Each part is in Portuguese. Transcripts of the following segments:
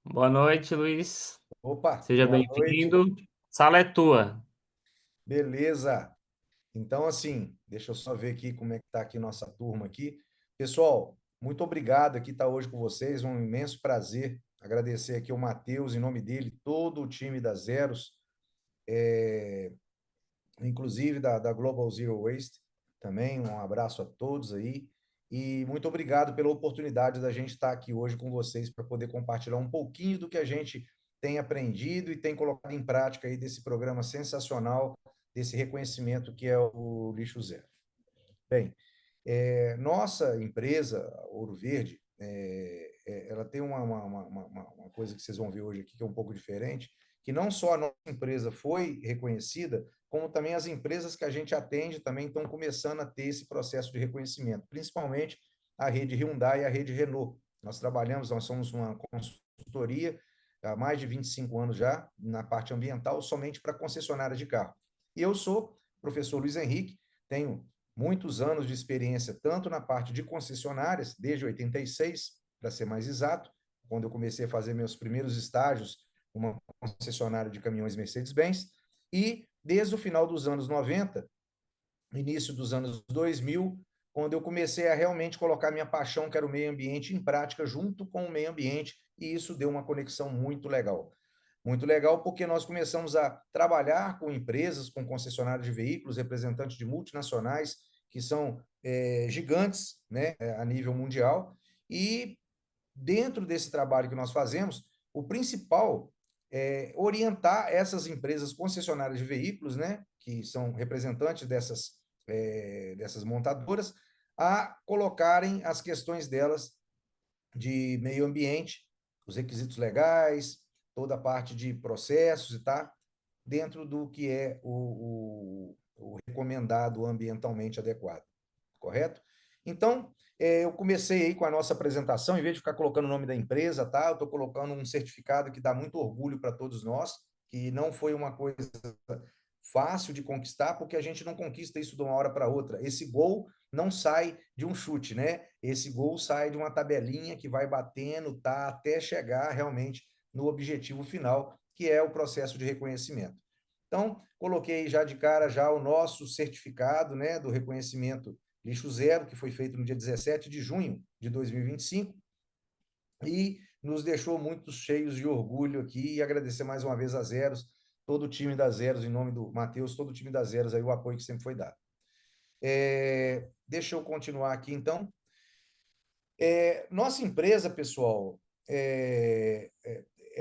Boa noite, Luiz. Opa, Seja boa noite. bem-vindo. Sala é tua. Beleza. Então, assim, deixa eu só ver aqui como é que está aqui nossa turma aqui. Pessoal, muito obrigado aqui estar hoje com vocês, um imenso prazer. Agradecer aqui ao Matheus, em nome dele, todo o time da Zeros, inclusive da Global Zero Waste também. Um abraço a todos aí. E muito obrigado pela oportunidade da gente estar aqui hoje com vocês para poder compartilhar um pouquinho do que a gente tem aprendido e tem colocado em prática aí desse programa sensacional, desse reconhecimento que é o Lixo Zero. Bem, nossa empresa, Ouro Verde, ela tem uma coisa que vocês vão ver hoje aqui que é um pouco diferente, que não só a nossa empresa foi reconhecida, como também as empresas que a gente atende também estão começando a ter esse processo de reconhecimento, principalmente a rede Hyundai e a rede Renault. Nós somos uma consultoria há mais de 25 anos já, na parte ambiental, somente para concessionárias de carro. E eu sou professor Luiz Henrique, tenho muitos anos de experiência, tanto na parte de concessionárias, desde 86, para ser mais exato, quando eu comecei a fazer meus primeiros estágios, uma concessionária de caminhões Mercedes-Benz, e desde o final dos anos 90, início dos anos 2000, quando eu comecei a realmente colocar minha paixão, que era o meio ambiente, em prática junto com o meio ambiente, e isso deu uma conexão muito legal. Muito legal porque nós começamos a trabalhar com empresas, com concessionários de veículos, representantes de multinacionais, que são gigantes, né, a nível mundial, e dentro desse trabalho que nós fazemos, o principal é orientar essas empresas concessionárias de veículos, né, que são representantes dessas montadoras, a colocarem as questões delas de meio ambiente, os requisitos legais, toda a parte de processos e tá dentro do que é o recomendado ambientalmente adequado, correto? Então, eu comecei aí com a nossa apresentação, em vez de ficar colocando o nome da empresa, tá? Eu estou colocando um certificado que dá muito orgulho para todos nós, que não foi uma coisa fácil de conquistar, porque a gente não conquista isso de uma hora para outra. Esse gol não sai de um chute, né? Esse gol sai de uma tabelinha que vai batendo, tá, até chegar realmente no objetivo final, que é o processo de reconhecimento. Então, coloquei já de cara já o nosso certificado, né, do reconhecimento Lixo Zero, que foi feito no dia 17 de junho de 2025, e nos deixou muito cheios de orgulho aqui, e agradecer mais uma vez a Zeros, todo o time da Zeros, em nome do Matheus, todo o time da Zeros, aí, o apoio que sempre foi dado. Deixa eu continuar aqui, então. Nossa empresa, pessoal, é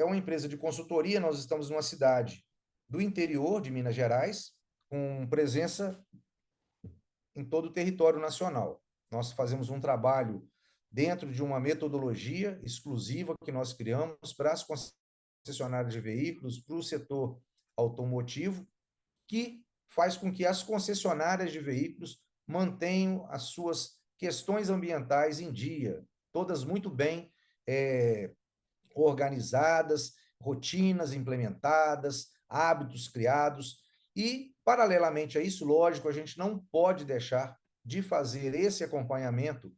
uma empresa de consultoria. Nós estamos numa cidade do interior de Minas Gerais, com presença em todo o território nacional. Nós fazemos um trabalho dentro de uma metodologia exclusiva que nós criamos para as concessionárias de veículos, para o setor automotivo, que faz com que as concessionárias de veículos mantenham as suas questões ambientais em dia, todas muito bem é, organizadas, rotinas implementadas, hábitos criados. E, paralelamente a isso, lógico, a gente não pode deixar de fazer esse acompanhamento,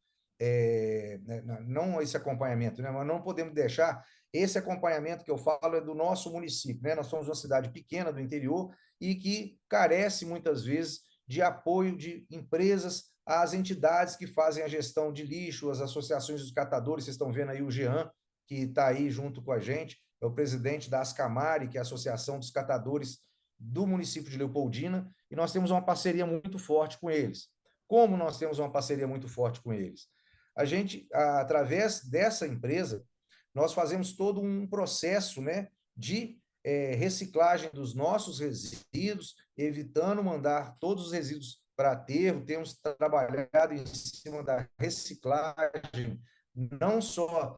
não esse acompanhamento, né, mas não podemos deixar esse acompanhamento que eu falo é do nosso município, né? Nós somos uma cidade pequena do interior e que carece muitas vezes de apoio de empresas às entidades que fazem a gestão de lixo, as associações dos catadores. Vocês estão vendo aí o Jean, que está aí junto com a gente, é o presidente da Ascamari, que é a Associação dos Catadores do município de Leopoldina, e nós temos uma parceria muito forte com eles. Como nós temos uma parceria muito forte com eles? A gente, através dessa empresa, nós fazemos todo um processo, né, de reciclagem dos nossos resíduos, evitando mandar todos os resíduos para aterro. Temos trabalhado em cima da reciclagem, não só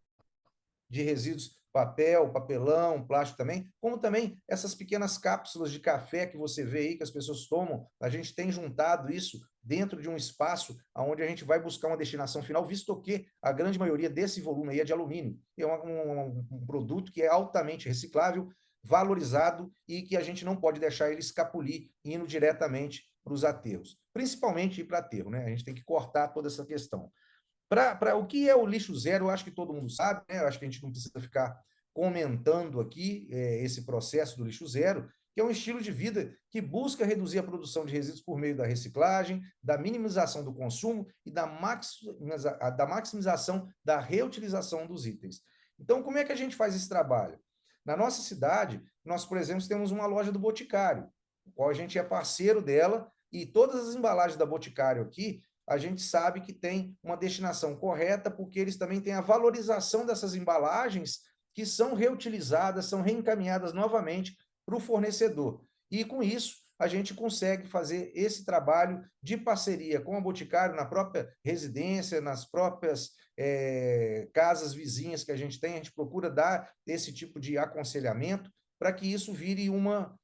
de resíduos, papel, papelão, plástico também, como também essas pequenas cápsulas de café que você vê aí, que as pessoas tomam. A gente tem juntado isso dentro de um espaço onde a gente vai buscar uma destinação final, visto que a grande maioria desse volume aí é de alumínio. E é um produto que é altamente reciclável, valorizado, e que a gente não pode deixar ele escapulir indo diretamente para os aterros, principalmente ir para aterro, né? A gente tem que cortar toda essa questão. O que é o lixo zero, eu acho que todo mundo sabe, né? Eu acho que a gente não precisa ficar comentando aqui esse processo do lixo zero, que é um estilo de vida que busca reduzir a produção de resíduos por meio da reciclagem, da minimização do consumo e da maximização da reutilização dos itens. Então, como é que a gente faz esse trabalho? Na nossa cidade, nós, por exemplo, temos uma loja do Boticário, qual a gente é parceiro dela, e todas as embalagens da Boticário aqui, a gente sabe que tem uma destinação correta, porque eles também têm a valorização dessas embalagens que são reutilizadas, são reencaminhadas novamente para o fornecedor. E com isso, a gente consegue fazer esse trabalho de parceria com a Boticário na própria residência, nas próprias casas vizinhas que a gente tem, a gente procura dar esse tipo de aconselhamento para que isso vire uma,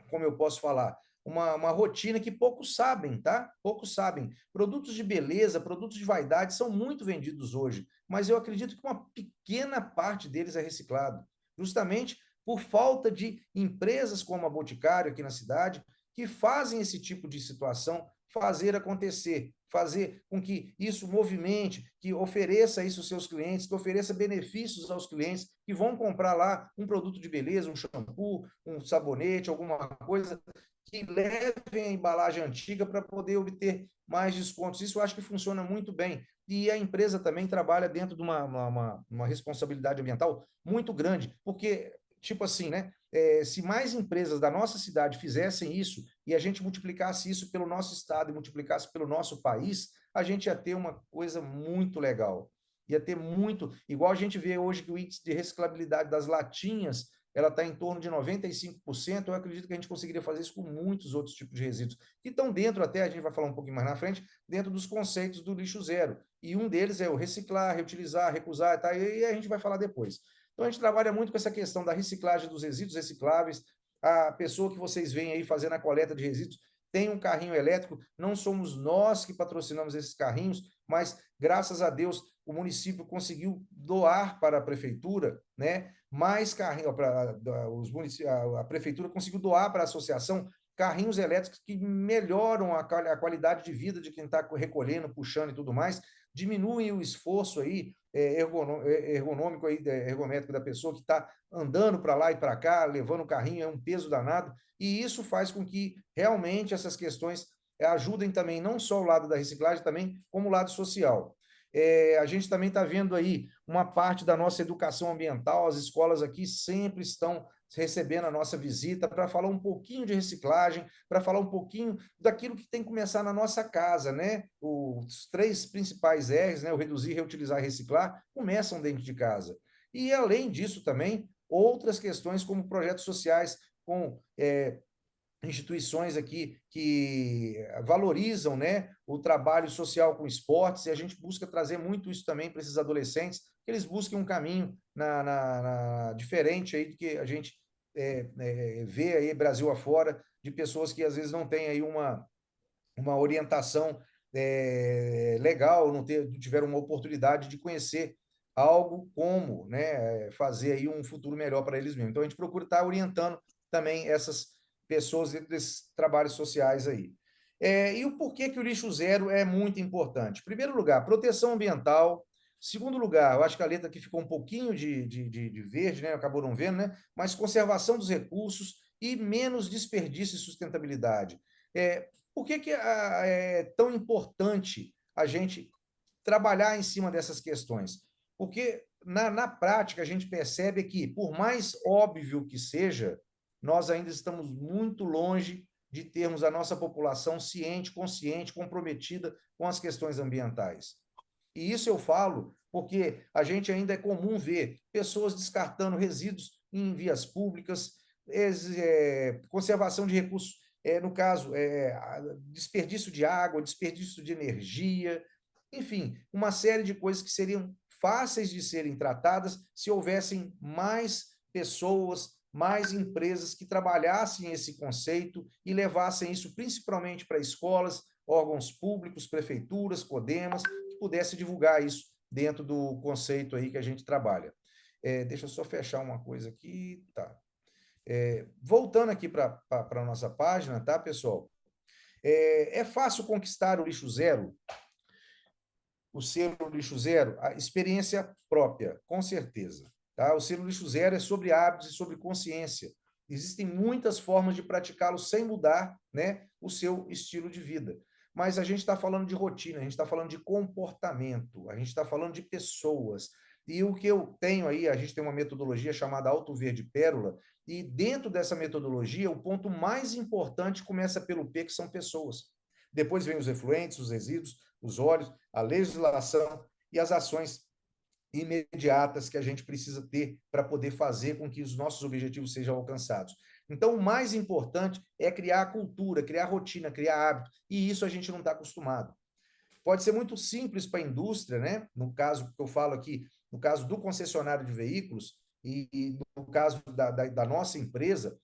como eu posso falar, uma rotina que poucos sabem, tá? Poucos sabem. Produtos de beleza, produtos de vaidade são muito vendidos hoje, mas eu acredito que uma pequena parte deles é reciclado, justamente por falta de empresas como a Boticário aqui na cidade, que fazem esse tipo de situação fazer acontecer, fazer com que isso movimente, que ofereça isso aos seus clientes, que ofereça benefícios aos clientes que vão comprar lá um produto de beleza, um shampoo, um sabonete, alguma coisa, que levem a embalagem antiga para poder obter mais descontos. Isso eu acho que funciona muito bem. E a empresa também trabalha dentro de uma responsabilidade ambiental muito grande, porque, tipo assim, né? Se mais empresas da nossa cidade fizessem isso e a gente multiplicasse isso pelo nosso estado e multiplicasse pelo nosso país, a gente ia ter uma coisa muito legal. Ia ter muito, igual a gente vê hoje que o índice de reciclabilidade das latinhas, ela está em torno de 95%, eu acredito que a gente conseguiria fazer isso com muitos outros tipos de resíduos, que estão dentro até, a gente vai falar um pouquinho mais na frente, dentro dos conceitos do lixo zero. E um deles é o reciclar, reutilizar, recusar, tá? E a gente vai falar depois. Então, a gente trabalha muito com essa questão da reciclagem dos resíduos recicláveis. A pessoa que vocês veem aí fazendo a coleta de resíduos tem um carrinho elétrico. Não somos nós que patrocinamos esses carrinhos, mas, graças a Deus, o município conseguiu doar para a prefeitura, né? Mais carrinhos, a prefeitura conseguiu doar para a associação carrinhos elétricos que melhoram a qualidade de vida de quem está recolhendo, puxando e tudo mais, diminuem o esforço aí ergonômico aí, ergométrico da pessoa que está andando para lá e para cá, levando o carrinho, é um peso danado, e isso faz com que realmente essas questões ajudem também, não só o lado da reciclagem, também como o lado social. A gente também está vendo aí uma parte da nossa educação ambiental, as escolas aqui sempre estão recebendo a nossa visita para falar um pouquinho de reciclagem, para falar um pouquinho daquilo que tem que começar na nossa casa, né? Os três principais R's, né? O reduzir, reutilizar e reciclar, começam dentro de casa. E, além disso, também, outras questões como projetos sociais com instituições aqui que valorizam, né, o trabalho social com esportes, e a gente busca trazer muito isso também para esses adolescentes, que eles busquem um caminho diferente aí do que a gente vê aí Brasil afora, de pessoas que às vezes não têm aí uma orientação legal, não tiveram uma oportunidade de conhecer algo como, né, fazer aí um futuro melhor para eles mesmos. Então, a gente procura estar orientando também essas pessoas dentro desses trabalhos sociais aí. E o porquê que o lixo zero é muito importante? Em primeiro lugar, proteção ambiental. Segundo lugar, eu acho que a letra aqui ficou um pouquinho de verde, né? Acabou não vendo, né? Mas conservação dos recursos e menos desperdício e sustentabilidade. Por que é tão importante a gente trabalhar em cima dessas questões? Porque na prática a gente percebe que, por mais óbvio que seja, nós ainda estamos muito longe de termos a nossa população ciente, consciente, comprometida com as questões ambientais. E isso eu falo porque a gente ainda é comum ver pessoas descartando resíduos em vias públicas, conservação de recursos, no caso, desperdício de água, desperdício de energia, enfim, uma série de coisas que seriam fáceis de serem tratadas se houvessem mais pessoas, mais empresas que trabalhassem esse conceito e levassem isso principalmente para escolas, órgãos públicos, prefeituras, CODEMAS, que pudesse divulgar isso dentro do conceito aí que a gente trabalha. Deixa eu só fechar uma coisa aqui, tá? Voltando aqui para a nossa página, tá, pessoal? É fácil conquistar o lixo zero? O selo lixo zero? A experiência própria, com certeza. Tá? O selo lixo zero é sobre hábitos e sobre consciência. Existem muitas formas de praticá-lo sem mudar, né, o seu estilo de vida. Mas a gente está falando de rotina, a gente está falando de comportamento, a gente está falando de pessoas. E o que eu tenho aí, a gente tem uma metodologia chamada Alto Verde Pérola, e dentro dessa metodologia, o ponto mais importante começa pelo P, que são pessoas. Depois vem os efluentes, os resíduos, os óleos, a legislação e as ações imediatas que a gente precisa ter para poder fazer com que os nossos objetivos sejam alcançados. Então, o mais importante é criar a cultura, criar a rotina, criar hábito, e isso a gente não está acostumado. Pode ser muito simples para a indústria, né? No caso que eu falo aqui, no caso do concessionário de veículos e no caso da nossa empresa,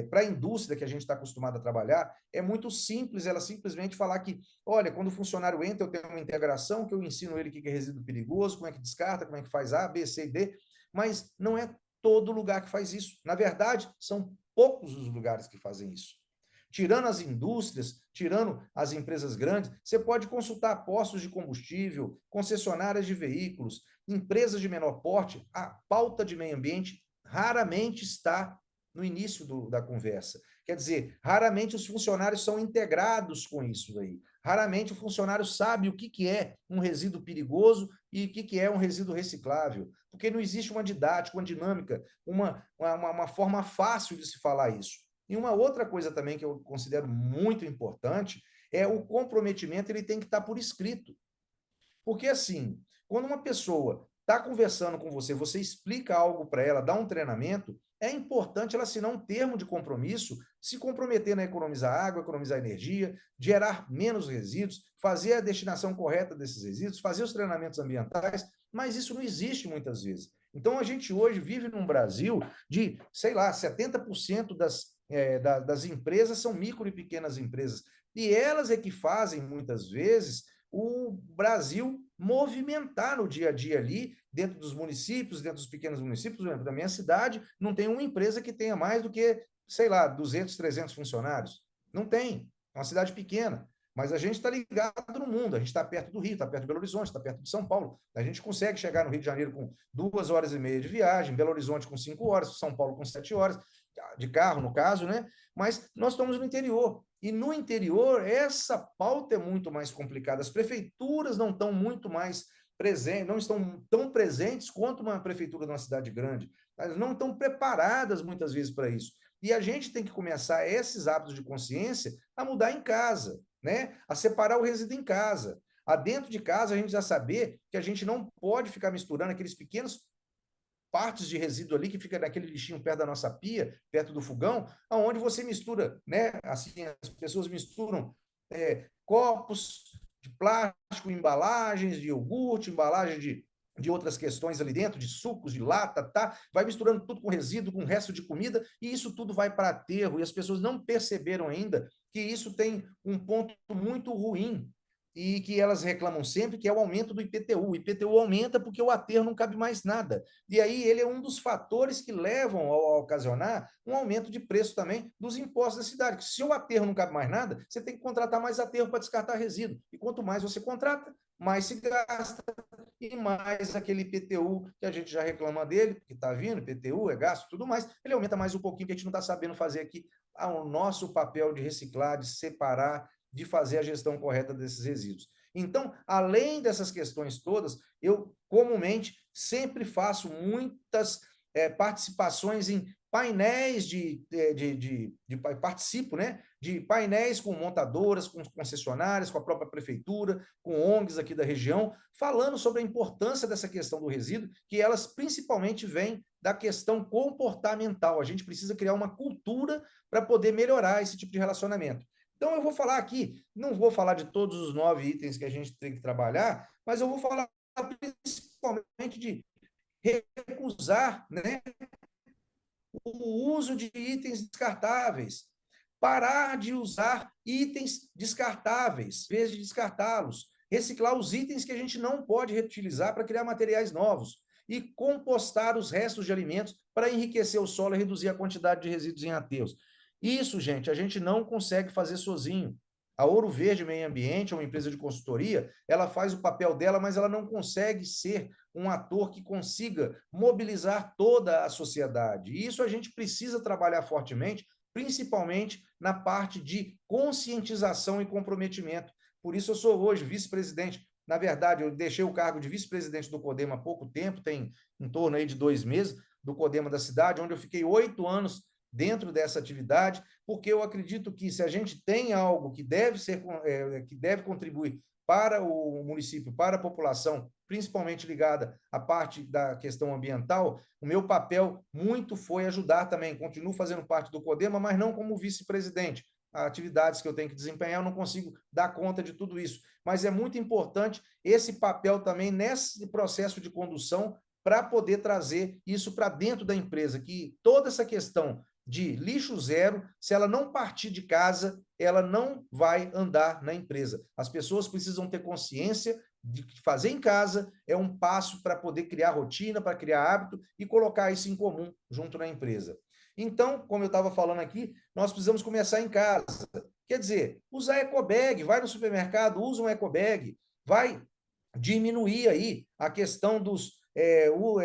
para a indústria que a gente está acostumado a trabalhar, é muito simples ela simplesmente falar que, olha, quando o funcionário entra, eu tenho uma integração que eu ensino ele o que é resíduo perigoso, como é que descarta, como é que faz A, B, C e D, mas não é todo lugar que faz isso. Na verdade, são poucos os lugares que fazem isso. Tirando as indústrias, tirando as empresas grandes, você pode consultar postos de combustível, concessionárias de veículos, empresas de menor porte, a pauta de meio ambiente raramente está no início da conversa. Quer dizer, raramente os funcionários são integrados com isso aí. Raramente o funcionário sabe o que é um resíduo perigoso e o que é um resíduo reciclável, porque não existe uma didática, uma dinâmica, uma forma fácil de se falar isso. E uma outra coisa também que eu considero muito importante é o comprometimento, ele tem que estar por escrito. Porque assim, quando uma pessoa está conversando com você, você explica algo para ela, dá um treinamento, é importante ela assinar um termo de compromisso, se comprometer a economizar água, economizar energia, gerar menos resíduos, fazer a destinação correta desses resíduos, fazer os treinamentos ambientais, mas isso não existe muitas vezes. Então, a gente hoje vive num Brasil de, sei lá, 70% das empresas são micro e pequenas empresas. E elas é que fazem, muitas vezes, o Brasil movimentar no dia a dia ali, dentro dos municípios, dentro dos pequenos municípios, por exemplo, da minha cidade, não tem uma empresa que tenha mais do que, sei lá, 200, 300 funcionários. Não tem. É uma cidade pequena. Mas a gente está ligado no mundo, a gente está perto do Rio, está perto de Belo Horizonte, está perto de São Paulo. A gente consegue chegar no Rio de Janeiro com 2 horas e meia de viagem, Belo Horizonte com 5 horas, São Paulo com 7 horas, de carro, no caso, né? Mas nós estamos no interior. E no interior, essa pauta é muito mais complicada. As prefeituras não estão muito mais presentes, não estão tão presentes quanto uma prefeitura de uma cidade grande. Elas não estão preparadas muitas vezes para isso. E a gente tem que começar esses hábitos de consciência a mudar em casa, né? A separar o resíduo em casa. A dentro de casa, a gente já saber que a gente não pode ficar misturando aqueles pequenos partes de resíduo ali que fica naquele lixinho perto da nossa pia, perto do fogão, aonde você mistura, né? Assim, as pessoas misturam copos de plástico, embalagens de iogurte, embalagem de outras questões ali dentro, de sucos, de lata, tá? Vai misturando tudo com resíduo, com resto de comida, e isso tudo vai para aterro, e as pessoas não perceberam ainda que isso tem um ponto muito ruim, e que elas reclamam sempre, que é o aumento do IPTU. O IPTU aumenta porque o aterro não cabe mais nada. E aí ele é um dos fatores que levam a ocasionar um aumento de preço também dos impostos da cidade. Se o aterro não cabe mais nada, você tem que contratar mais aterro para descartar resíduo. E quanto mais você contrata, mais se gasta e mais aquele IPTU que a gente já reclama dele, que está vindo, IPTU é gasto, tudo mais, ele aumenta mais um pouquinho, que a gente não está sabendo fazer aqui o nosso papel de reciclar, de separar, de fazer a gestão correta desses resíduos. Então, além dessas questões todas, eu comumente sempre faço muitas participações em painéis participo, né, de painéis com montadoras, com concessionárias, com a própria prefeitura, com ONGs aqui da região, falando sobre a importância dessa questão do resíduo, que elas principalmente vêm da questão comportamental. A gente precisa criar uma cultura para poder melhorar esse tipo de relacionamento. Então, eu vou falar aqui, não vou falar de todos os 9 itens que a gente tem que trabalhar, mas eu vou falar principalmente de recusar, né, o uso de itens descartáveis, parar de usar itens descartáveis, em vez de descartá-los, reciclar os itens que a gente não pode reutilizar para criar materiais novos e compostar os restos de alimentos para enriquecer o solo e reduzir a quantidade de resíduos em aterros. Isso, gente, a gente não consegue fazer sozinho. A Ouro Verde Meio Ambiente é uma empresa de consultoria, ela faz o papel dela, mas ela não consegue ser um ator que consiga mobilizar toda a sociedade. E isso a gente precisa trabalhar fortemente, principalmente na parte de conscientização e comprometimento. Por isso eu sou hoje vice-presidente. Na verdade, eu deixei o cargo de vice-presidente do CODEMA há pouco tempo, tem em torno aí de 2 meses, do CODEMA da cidade, onde eu fiquei 8 anos dentro dessa atividade, porque eu acredito que se a gente tem algo que deve ser, que deve contribuir para o município, para a população, principalmente ligada à parte da questão ambiental, o meu papel muito foi ajudar também. Continuo fazendo parte do CODEMA, mas não como vice-presidente. Atividades que eu tenho que desempenhar, eu não consigo dar conta de tudo isso. Mas é muito importante esse papel também nesse processo de condução para poder trazer isso para dentro da empresa, que toda essa questão de lixo zero, se ela não partir de casa, ela não vai andar na empresa. As pessoas precisam ter consciência de que fazer em casa é um passo para poder criar rotina, para criar hábito e colocar isso em comum junto na empresa. Então, como eu estava falando aqui, nós precisamos começar em casa. Quer dizer, usar ecobag, vai no supermercado, usa um ecobag, vai diminuir aí a questão dos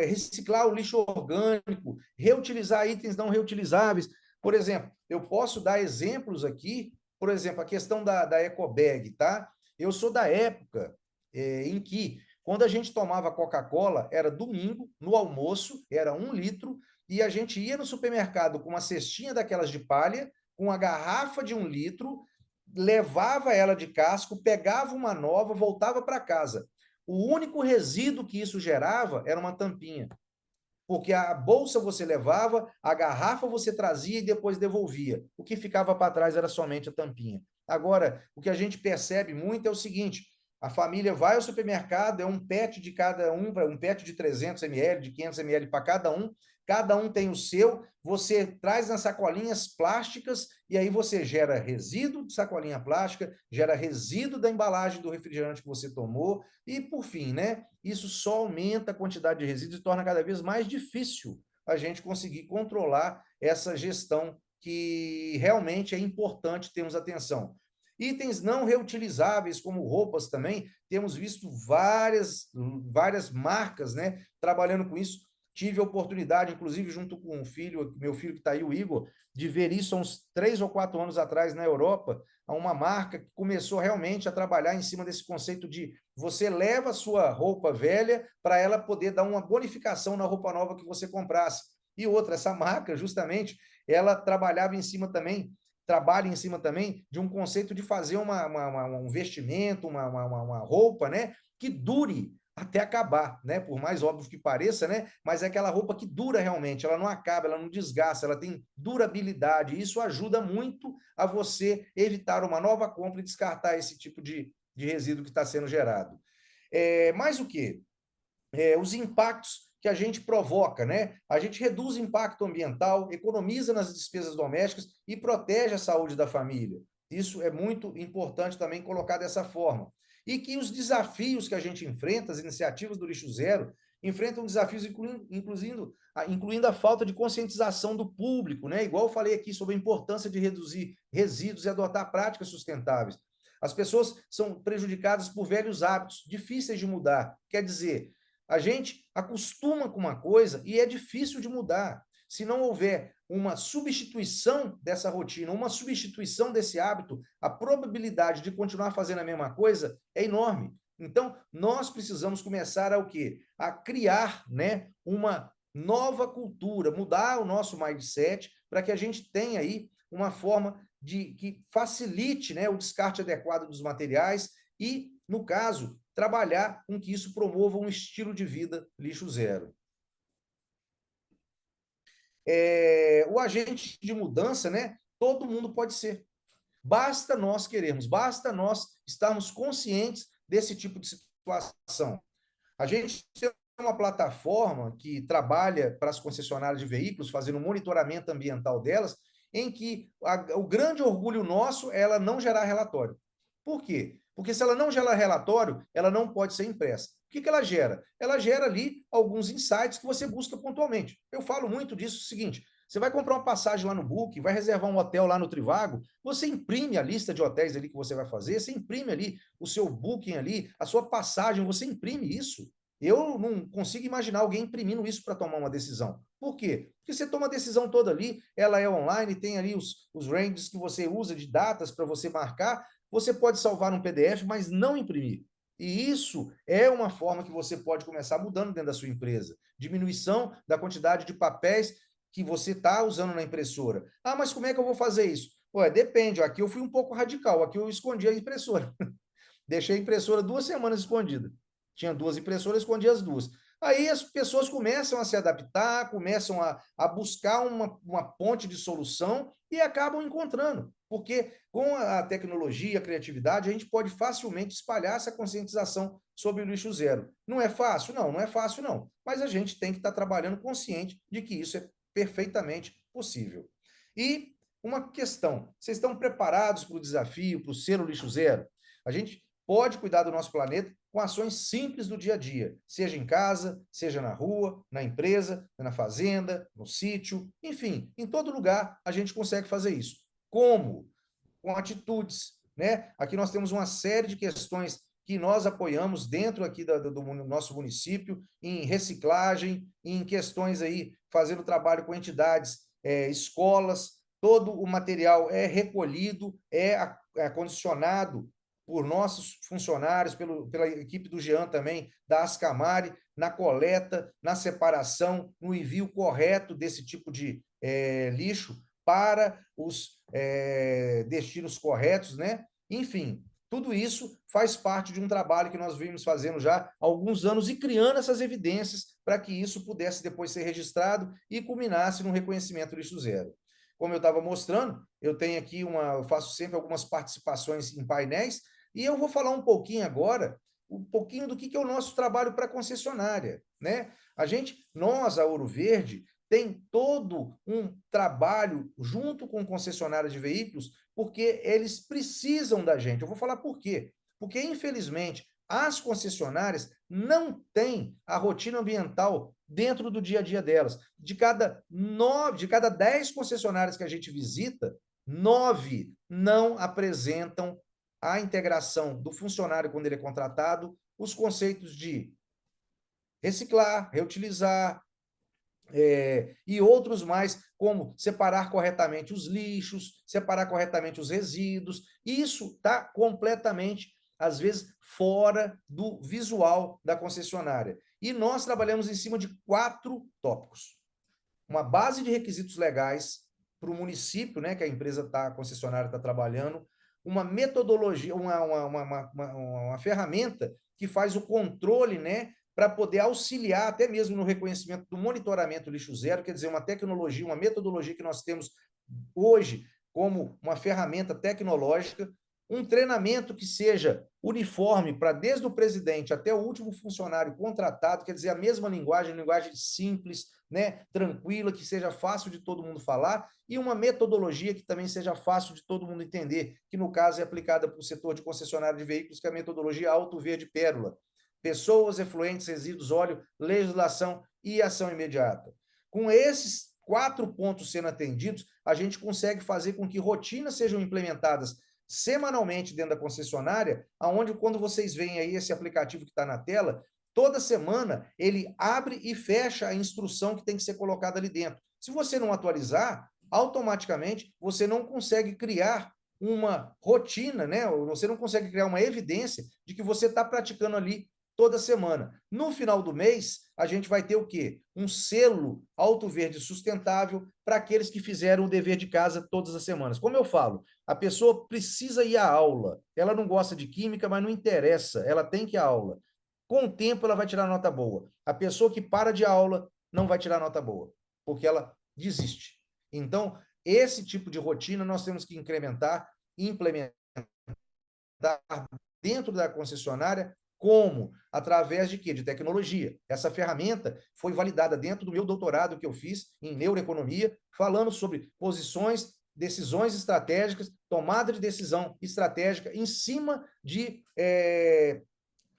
reciclar o lixo orgânico, reutilizar itens não reutilizáveis. Por exemplo, eu posso dar exemplos aqui, por exemplo, a questão da ecobag, tá? Eu sou da época em que, quando a gente tomava Coca-Cola, era domingo, no almoço, era 1 litro, e a gente ia no supermercado com uma cestinha daquelas de palha, com a garrafa de 1 litro, levava ela de casco, pegava uma nova, voltava para casa. O único resíduo que isso gerava era uma tampinha. Porque a bolsa você levava, a garrafa você trazia e depois devolvia. O que ficava para trás era somente a tampinha. Agora, o que a gente percebe muito é o seguinte: a família vai ao supermercado, é um PET de cada um, um PET de 300 ml, de 500 ml para cada um tem o seu, você traz nas sacolinhas plásticas e aí você gera resíduo de sacolinha plástica, gera resíduo da embalagem do refrigerante que você tomou e, por fim, né, isso só aumenta a quantidade de resíduos e torna cada vez mais difícil a gente conseguir controlar essa gestão que realmente é importante termos atenção. Itens não reutilizáveis, como roupas também, temos visto várias marcas, né, trabalhando com isso. Tive a oportunidade, inclusive, junto com meu filho que está aí, o Igor, de ver isso há uns 3 ou 4 anos atrás na Europa, a uma marca que começou realmente a trabalhar em cima desse conceito de você leva a sua roupa velha para ela poder dar uma bonificação na roupa nova que você comprasse. E outra, essa marca, justamente, ela trabalha em cima também de um conceito de fazer um vestimento, uma roupa, né, que dure até acabar, né? Por mais óbvio que pareça, né? Mas é aquela roupa que dura realmente, ela não acaba, ela não desgasta, ela tem durabilidade. E isso ajuda muito a você evitar uma nova compra e descartar esse tipo de resíduo que está sendo gerado. Mais o quê? Os impactos que a gente provoca, né? A gente reduz o impacto ambiental, economiza nas despesas domésticas e protege a saúde da família. Isso é muito importante também colocar dessa forma. E que os desafios que a gente enfrenta, as iniciativas do Lixo Zero, enfrentam desafios incluindo a falta de conscientização do público, né? Igual eu falei aqui sobre a importância de reduzir resíduos e adotar práticas sustentáveis. As pessoas são prejudicadas por velhos hábitos, difíceis de mudar. Quer dizer, a gente acostuma com uma coisa e é difícil de mudar. Se não houver uma substituição dessa rotina, uma substituição desse hábito, a probabilidade de continuar fazendo a mesma coisa é enorme. Então, nós precisamos começar a o quê? A criar, né, uma nova cultura, mudar o nosso mindset para que a gente tenha aí uma forma de que facilite, né, o descarte adequado dos materiais e, no caso, trabalhar com que isso promova um estilo de vida lixo zero. O agente de mudança, né? Todo mundo pode ser. Basta nós querermos, basta nós estarmos conscientes desse tipo de situação. A gente tem uma plataforma que trabalha para as concessionárias de veículos, fazendo um monitoramento ambiental delas, em que o grande orgulho nosso é ela não gerar relatório. Por quê? Porque se ela não gera relatório, ela não pode ser impressa. O que ela gera? Ela gera ali alguns insights que você busca pontualmente. Eu falo muito disso, o seguinte, Você vai comprar uma passagem lá no Booking, vai reservar um hotel lá no Trivago, você imprime a lista de hotéis ali que você vai fazer, você imprime ali o seu Booking ali, a sua passagem, você imprime isso. Eu não consigo imaginar alguém imprimindo isso para tomar uma decisão. Por quê? Porque você toma a decisão toda ali, ela é online, tem ali os ranges que você usa de datas para você marcar, você pode salvar num PDF, mas não imprimir. E isso é uma forma que você pode começar mudando dentro da sua empresa. Diminuição da quantidade de papéis que você está usando na impressora. Ah, mas como é que eu vou fazer isso? Ué, depende. Aqui eu fui um pouco radical. Aqui eu escondi a impressora. Deixei a impressora 2 semanas escondida. Tinha 2 impressoras, escondi as 2. Aí as pessoas começam a se adaptar, começam a buscar uma ponte de solução e acabam encontrando. Porque com a tecnologia, a criatividade, a gente pode facilmente espalhar essa conscientização sobre o lixo zero. Não é fácil? Não, não é fácil, não. Mas a gente tem que estar trabalhando consciente de que isso é perfeitamente possível. E uma questão: vocês estão preparados para o desafio, para o ser o lixo zero? A gente pode cuidar do nosso planeta com ações simples do dia a dia, seja em casa, seja na rua, na empresa, na fazenda, no sítio, enfim, em todo lugar a gente consegue fazer isso. Como? Com atitudes, né? Aqui nós temos uma série de questões que nós apoiamos dentro aqui do nosso município, em reciclagem, em questões aí, fazendo trabalho com entidades, escolas, todo o material é recolhido, é acondicionado por nossos funcionários, pela equipe do Jean também, da Ascamari, na coleta, na separação, no envio correto desse tipo de lixo para os destinos corretos, né? Enfim, tudo isso faz parte de um trabalho que nós vimos fazendo já há alguns anos e criando essas evidências para que isso pudesse depois ser registrado e culminasse no reconhecimento lixo zero. Como eu estava mostrando, eu tenho aqui eu faço sempre algumas participações em painéis, e eu vou falar um pouquinho agora, um pouquinho do que é o nosso trabalho para a concessionária, né? Nós, a Ouro Verde, tem todo um trabalho junto com concessionárias de veículos, porque eles precisam da gente. Eu vou falar por quê. Porque, infelizmente, as concessionárias não têm a rotina ambiental dentro do dia a dia delas. De cada 10 concessionárias que a gente visita, 9 não apresentam a integração do funcionário quando ele é contratado, os conceitos de reciclar, reutilizar, e outros mais, como separar corretamente os lixos, separar corretamente os resíduos. Isso está completamente, às vezes, fora do visual da concessionária. E nós trabalhamos em cima de 4 tópicos. Uma base de requisitos legais para o município, né, que a concessionária está trabalhando, uma metodologia, uma ferramenta que faz o controle, né, para poder auxiliar até mesmo no reconhecimento do monitoramento lixo zero, quer dizer, uma tecnologia, uma metodologia que nós temos hoje como uma ferramenta tecnológica, um treinamento que seja uniforme para desde o presidente até o último funcionário contratado, quer dizer, a mesma linguagem simples, né, tranquila, que seja fácil de todo mundo falar, e uma metodologia que também seja fácil de todo mundo entender, que no caso é aplicada para o setor de concessionário de veículos, que é a metodologia Auto Verde Pérola. Pessoas, efluentes, resíduos, óleo, legislação e ação imediata. Com esses 4 pontos sendo atendidos, a gente consegue fazer com que rotinas sejam implementadas semanalmente dentro da concessionária, aonde quando vocês veem aí esse aplicativo que está na tela, toda semana ele abre e fecha a instrução que tem que ser colocada ali dentro. Se você não atualizar, automaticamente você não consegue criar uma rotina, né? Você não consegue criar uma evidência de que você está praticando ali toda semana. No final do mês, a gente vai ter o quê? Um selo Auto Verde sustentável para aqueles que fizeram o dever de casa todas as semanas. Como eu falo, a pessoa precisa ir à aula. Ela não gosta de química, mas não interessa. Ela tem que ir à aula. Com o tempo, ela vai tirar nota boa. A pessoa que para de aula não vai tirar nota boa, porque ela desiste. Então, esse tipo de rotina nós temos que incrementar, implementar dentro da concessionária. Como? Através de quê? De tecnologia. Essa ferramenta foi validada dentro do meu doutorado que eu fiz em neuroeconomia, falando sobre posições, decisões estratégicas, tomada de decisão estratégica em cima de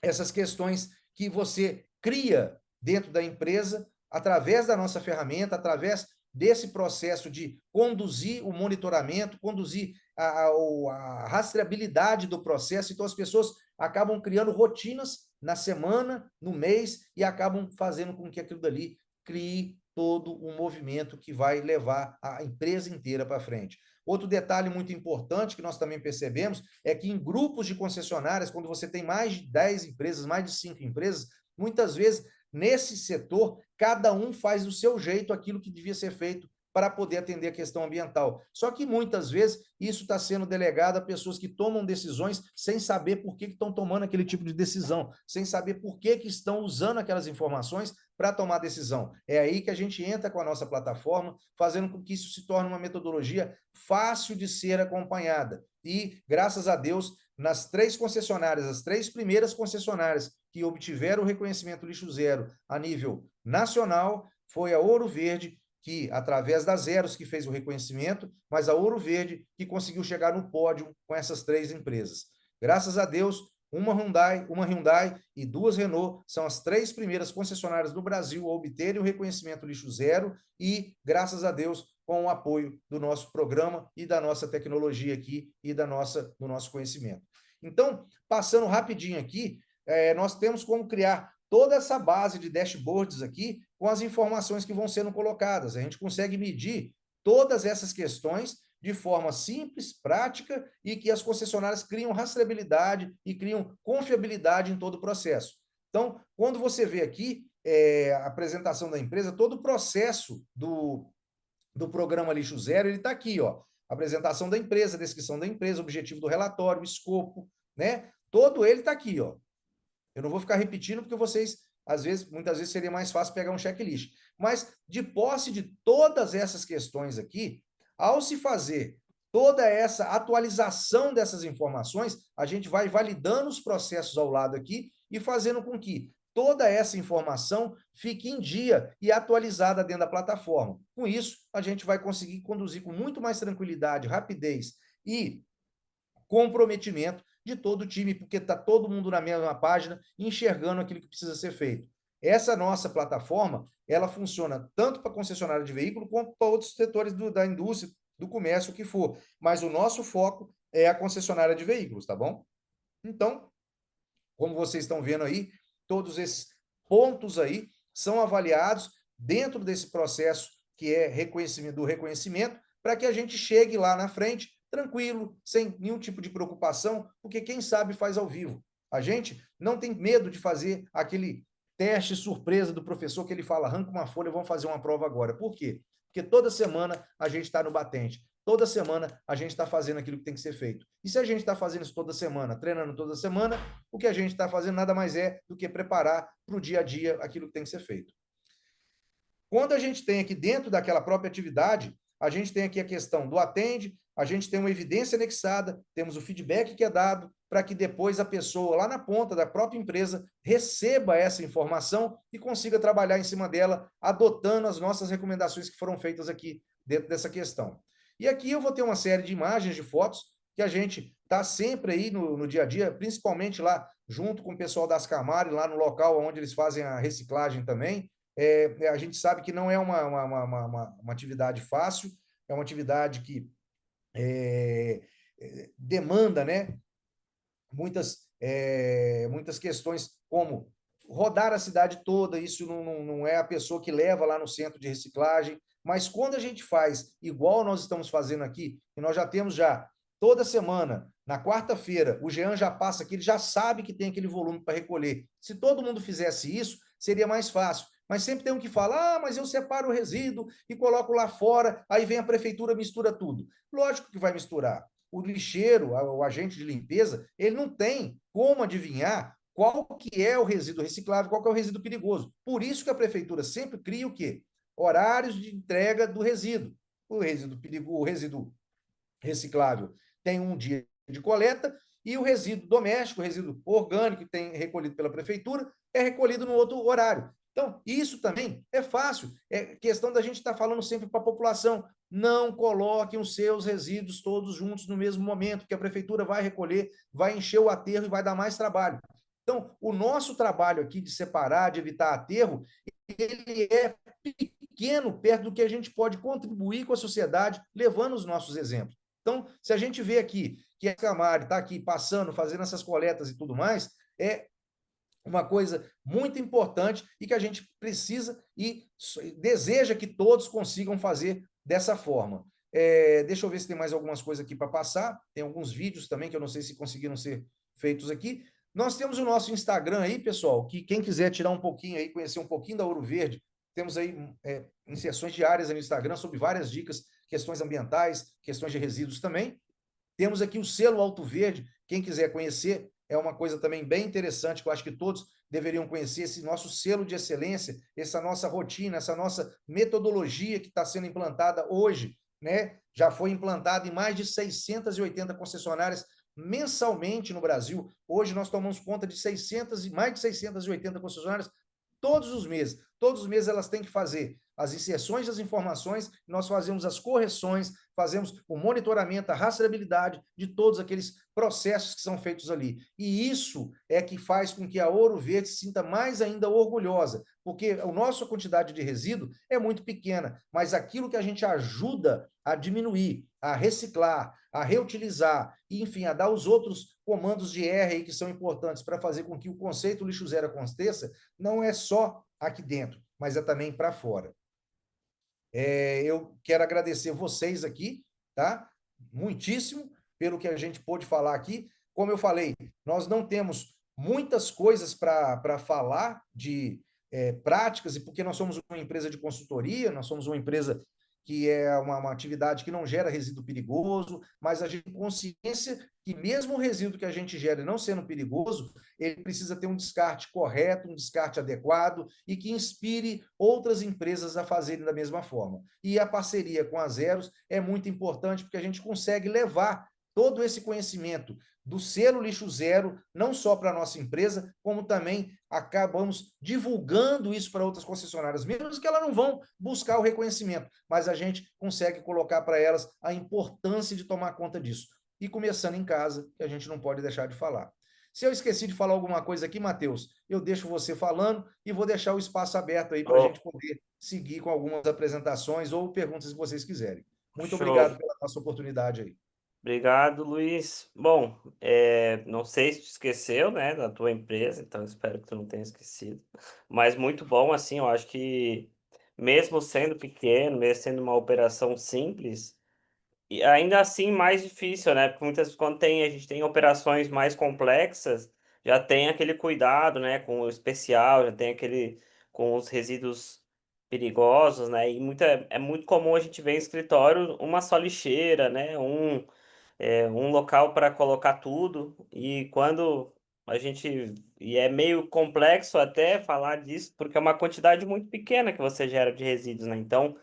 essas questões que você cria dentro da empresa, através da nossa ferramenta, através desse processo de conduzir o monitoramento, conduzir a rastreabilidade do processo. Então, as pessoas acabam criando rotinas na semana, no mês, e acabam fazendo com que aquilo dali crie todo um movimento que vai levar a empresa inteira para frente. Outro detalhe muito importante que nós também percebemos é que em grupos de concessionárias, quando você tem mais de 10 empresas, mais de 5 empresas, muitas vezes, nesse setor, cada um faz do seu jeito aquilo que devia ser feito para poder atender a questão ambiental. Só que muitas vezes isso está sendo delegado a pessoas que tomam decisões sem saber por que estão tomando aquele tipo de decisão, sem saber por que estão usando aquelas informações para tomar decisão. É aí que a gente entra com a nossa plataforma, fazendo com que isso se torne uma metodologia fácil de ser acompanhada. E, graças a Deus, nas 3 concessionárias, as 3 primeiras concessionárias que obtiveram o reconhecimento lixo zero a nível nacional, foi a Ouro Verde, que, através da Zeros, que fez o reconhecimento, mas a Ouro Verde, que conseguiu chegar no pódio com essas 3 empresas. Graças a Deus, uma Hyundai e 2 Renault são as 3 primeiras concessionárias do Brasil a obterem o reconhecimento lixo zero e, graças a Deus, com o apoio do nosso programa e da nossa tecnologia aqui e do nosso conhecimento. Então, passando rapidinho aqui, nós temos como criar toda essa base de dashboards aqui com as informações que vão sendo colocadas. A gente consegue medir todas essas questões de forma simples, prática, e que as concessionárias criam rastreabilidade e criam confiabilidade em todo o processo. Então, quando você vê aqui a apresentação da empresa, todo o processo do programa Lixo Zero, ele está aqui, ó. Apresentação da empresa, descrição da empresa, objetivo do relatório, escopo, né? Todo ele está aqui, ó. Eu não vou ficar repetindo porque vocês, às vezes, muitas vezes seria mais fácil pegar um checklist. Mas, de posse de todas essas questões aqui, ao se fazer toda essa atualização dessas informações, a gente vai validando os processos ao lado aqui e fazendo com que toda essa informação fique em dia e atualizada dentro da plataforma. Com isso, a gente vai conseguir conduzir com muito mais tranquilidade, rapidez e comprometimento de todo o time, porque está todo mundo na mesma página, enxergando aquilo que precisa ser feito. Essa nossa plataforma, ela funciona tanto para concessionária de veículo, quanto para outros setores da indústria, do comércio, o que for. Mas o nosso foco é a concessionária de veículos, tá bom? Então, como vocês estão vendo aí, todos esses pontos aí são avaliados dentro desse processo que é do reconhecimento, para que a gente chegue lá na frente tranquilo, sem nenhum tipo de preocupação, porque quem sabe faz ao vivo. A gente não tem medo de fazer aquele teste surpresa do professor que ele fala, arranca uma folha, vamos fazer uma prova agora. Por quê? Porque toda semana a gente está no batente. Toda semana a gente está fazendo aquilo que tem que ser feito. E se a gente está fazendo isso toda semana, treinando toda semana, o que a gente está fazendo nada mais é do que preparar para o dia a dia aquilo que tem que ser feito. Quando a gente tem aqui dentro daquela própria atividade, a gente tem aqui a questão do atende, a gente tem uma evidência anexada, temos o feedback que é dado para que depois a pessoa lá na ponta da própria empresa receba essa informação e consiga trabalhar em cima dela, adotando as nossas recomendações que foram feitas aqui dentro dessa questão. E aqui eu vou ter uma série de imagens, de fotos, que a gente está sempre aí no dia a dia, principalmente lá junto com o pessoal das Camari, lá no local onde eles fazem a reciclagem também. A gente sabe que não é uma atividade fácil, é uma atividade que demanda, né, muitas questões, como rodar a cidade toda, isso não é a pessoa que leva lá no centro de reciclagem, mas quando a gente faz igual nós estamos fazendo aqui, e nós já temos toda semana, na quarta-feira, o Jean já passa aqui, ele já sabe que tem aquele volume para recolher. Se todo mundo fizesse isso, seria mais fácil. Mas sempre tem um que fala, mas eu separo o resíduo e coloco lá fora, aí vem a prefeitura, mistura tudo. Lógico que vai misturar. O lixeiro, o agente de limpeza, ele não tem como adivinhar qual que é o resíduo reciclável, qual que é o resíduo perigoso. Por isso que a prefeitura sempre cria o quê? Horários de entrega do resíduo. O resíduo reciclável tem um dia de coleta e o resíduo doméstico, o resíduo orgânico que tem recolhido pela prefeitura, é recolhido no outro horário. Então, isso também é fácil. É questão da gente estar falando sempre para a população. Não coloquem os seus resíduos todos juntos no mesmo momento, que a prefeitura vai recolher, vai encher o aterro e vai dar mais trabalho. Então, o nosso trabalho aqui de separar, de evitar aterro, ele é pequeno perto do que a gente pode contribuir com a sociedade, levando os nossos exemplos. Então, se a gente vê aqui que a Camari está aqui passando, fazendo essas coletas e tudo mais, é uma coisa muito importante e que a gente precisa e deseja que todos consigam fazer dessa forma. Deixa eu ver se tem mais algumas coisas aqui para passar. Tem alguns vídeos também que eu não sei se conseguiram ser feitos aqui. Nós temos o nosso Instagram aí, pessoal, que quem quiser tirar um pouquinho aí, conhecer um pouquinho da Ouro Verde, temos aí inserções diárias no Instagram sobre várias dicas, questões ambientais, questões de resíduos também. Temos aqui o selo Alto Verde, quem quiser conhecer, é uma coisa também bem interessante, que eu acho que todos deveriam conhecer, esse nosso selo de excelência, essa nossa rotina, essa nossa metodologia que está sendo implantada hoje, né? Já foi implantada em mais de 680 concessionárias mensalmente no Brasil. Hoje nós tomamos conta de mais de 680 concessionárias todos os meses. Todos os meses elas têm que fazer as inserções das informações, nós fazemos as correções, fazemos o monitoramento, a rastreabilidade de todos aqueles processos que são feitos ali. E isso é que faz com que a Ouro Verde se sinta mais ainda orgulhosa, porque a nossa quantidade de resíduo é muito pequena, mas aquilo que a gente ajuda a diminuir, a reciclar, a reutilizar, e, enfim, a dar os outros comandos de R aí que são importantes para fazer com que o conceito lixo zero aconteça, não é só aqui dentro, mas é também para fora. Eu quero agradecer vocês aqui, tá? Muitíssimo pelo que a gente pôde falar aqui. Como eu falei, nós não temos muitas coisas para falar de práticas, e porque nós somos uma empresa de consultoria, nós somos uma empresa que é uma atividade que não gera resíduo perigoso, mas a gente tem consciência que mesmo o resíduo que a gente gera não sendo perigoso, ele precisa ter um descarte correto, um descarte adequado e que inspire outras empresas a fazerem da mesma forma. E a parceria com a Zeros é muito importante porque a gente consegue levar todo esse conhecimento do selo lixo zero, não só para a nossa empresa, como também acabamos divulgando isso para outras concessionárias, mesmo que elas não vão buscar o reconhecimento, mas a gente consegue colocar para elas a importância de tomar conta disso. E começando em casa, que a gente não pode deixar de falar. Se eu esqueci de falar alguma coisa aqui, Matheus, eu deixo você falando e vou deixar o espaço aberto aí para a Oh, gente poder seguir com algumas apresentações ou perguntas que vocês quiserem. Muito obrigado show. pela nossa oportunidade aí. Obrigado, Luiz. Bom, não sei se tu esqueceu, né, da tua empresa, então espero que tu não tenha esquecido. Mas muito bom, assim, eu acho que mesmo sendo pequeno, mesmo sendo uma operação simples, e ainda assim mais difícil, né? Porque muitas quando a gente tem operações mais complexas, já tem aquele cuidado, né, com o especial, já tem aquele com os resíduos perigosos, né? E é muito comum a gente ver em escritório uma só lixeira, né? Um local para colocar tudo. E quando a gente e é meio complexo até falar disso, porque é uma quantidade muito pequena que você gera de resíduos, né? Então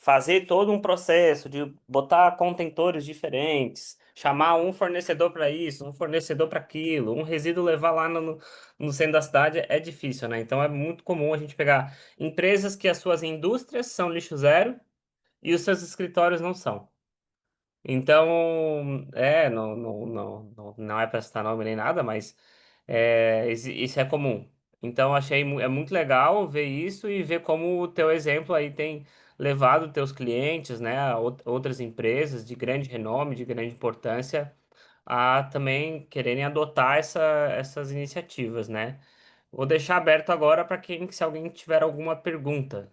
fazer todo um processo de botar contentores diferentes, chamar um fornecedor para isso, um fornecedor para aquilo, um resíduo levar lá no centro da cidade é difícil, né? Então é muito comum a gente pegar empresas que as suas indústrias são lixo zero e os seus escritórios não são. Então, não é para citar nome nem nada, mas isso é comum. Então, é muito legal ver isso e ver como o teu exemplo aí tem levado teus clientes, né, a outras empresas de grande renome, de grande importância, a também quererem adotar essas iniciativas, né? Vou deixar aberto agora para quem, se alguém tiver alguma pergunta.